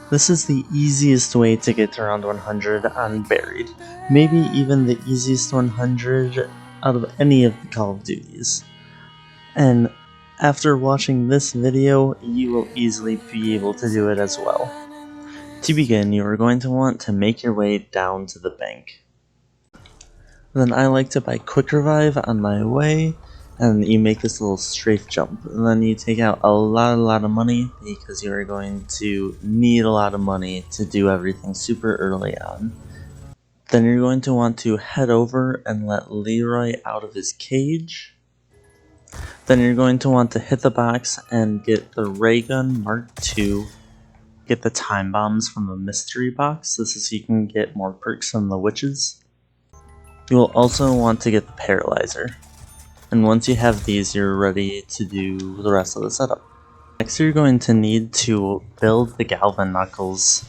This is the easiest way to get to round 100 on Buried. Maybe even the easiest 100 out of any of the Call of Duties. And after watching this video, you will easily be able to do it as well. To begin, you are going to want to make your way down to the bank. Then I like to buy Quick Revive on my way, and you make this little strafe jump. And then you take out a lot of money, because you are going to need a lot of money to do everything super early on. Then you're going to want to head over and let Leroy out of his cage. Then you're going to want to hit the box and get the Ray Gun Mark II. Get the time bombs from the mystery box. This is so you can get more perks from the witches. You will also want to get the paralyzer. And once you have these, you're ready to do the rest of the setup. Next, you're going to need to build the Galvan Knuckles.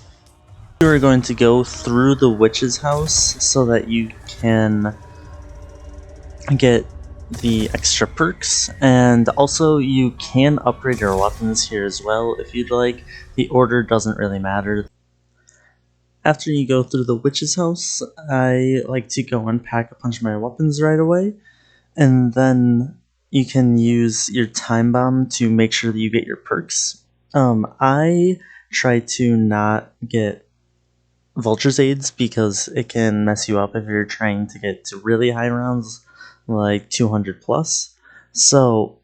You are going to go through the witch's house so that you can get the extra perks, and also you can upgrade your weapons here as well if you'd like. The order doesn't really matter. After you go through the witch's house, I like to go and pack a bunch of my weapons right away, and then you can use your time bomb to make sure that you get your perks. I try to not get Vulture's Aids because it can mess you up if you're trying to get to really high rounds, like 200 plus. So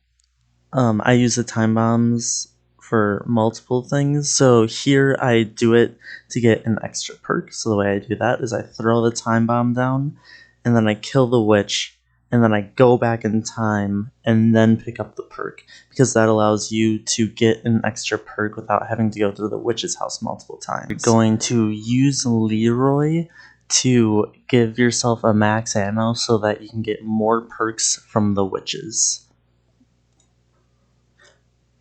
I use the time bombs for multiple things. So here I do it to get an extra perk. So the way I do that is I throw the time bomb down, and then I kill the witch, and then I go back in time and then pick up the perk, because that allows you to get an extra perk without having to go through the witch's house multiple times. You're going to use Leroy to give yourself a max ammo so that you can get more perks from the witches.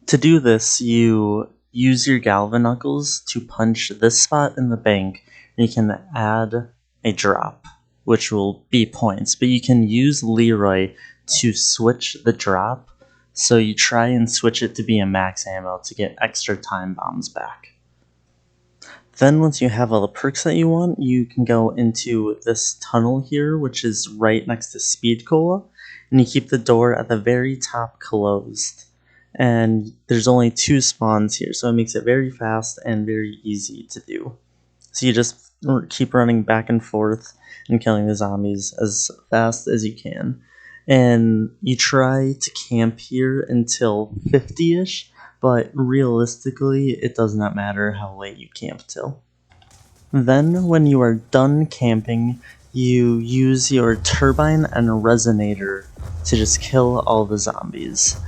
To do this, you use your Galvan Knuckles to punch this spot in the bank, and you can add a drop, which will be points, but you can use Leroy to switch the drop, so you try and switch it to be a max ammo to get extra time bombs back. Then once you have all the perks that you want, you can go into this tunnel here, which is right next to Speed Cola, and you keep the door at the very top closed. And there's only 2 spawns here, so it makes it very fast and very easy to do. So you just keep running back and forth and killing the zombies as fast as you can. And you try to camp here until 50-ish, but realistically it does not matter how late you camp till. Then when you are done camping, you use your turbine and resonator to just kill all the zombies.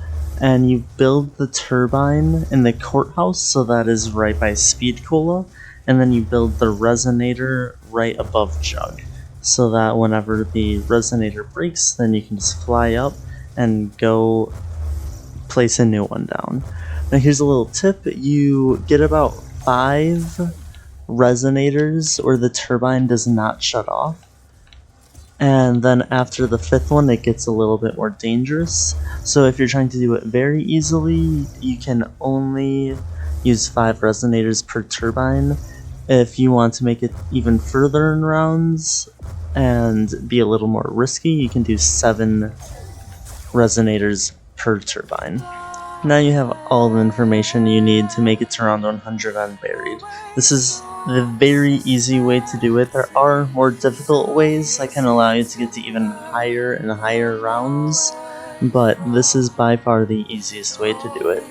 And you build the turbine in the courthouse, so that is right by Speed Cola, and then you build the resonator right above Jug, so that whenever the resonator breaks, then you can just fly up and go place a new one down. Now here's a little tip: you get about 5 resonators or the turbine does not shut off. And then after the 5th one, it gets a little bit more dangerous. So if you're trying to do it very easily, you can only use 5 resonators per turbine. If you want to make it even further in rounds and be a little more risky, you can do 7 resonators per turbine. Now you have all the information you need to make it to round 100 on Buried. This is the very easy way to do it. There are more difficult ways that can allow you to get to even higher and higher rounds, but this is by far the easiest way to do it.